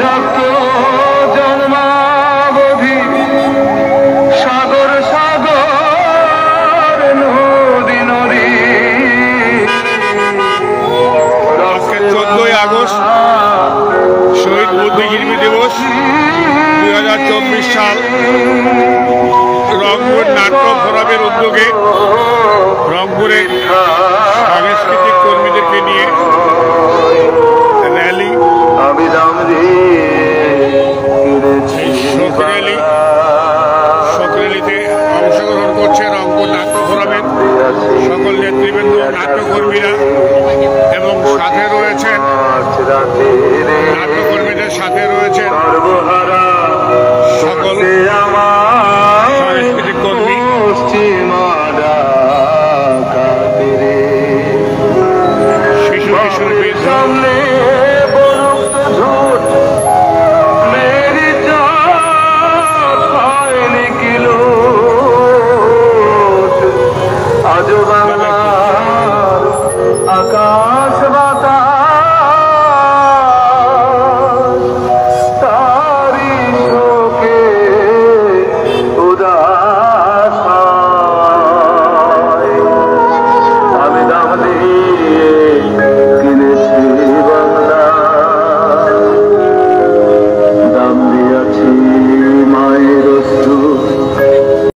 রক্ত জন্মাবধি সাগর সাগর নদী নদী। আজকে 14ই আগস্ট শহীদ বুদ্ধিজীবী দিবস 2024 সাল। রংপুর নাট্য ফোরামের উদ্যোগে রংপুরে সাংস্কৃতিক কর্মীদেরকে নিয়ে র্যালি, শোক র্যালিতে অংশগ্রহণ করছে রংপুর নাট্য ফোরামের সকল নেতৃবৃন্দ, নাট্যকর্মীরা এবং সাথে রয়েছেন নাট্যকর্মীদের সাথে রয়েছেন সকল সাংস্কৃতিক কর্মী। শিশু কিশোর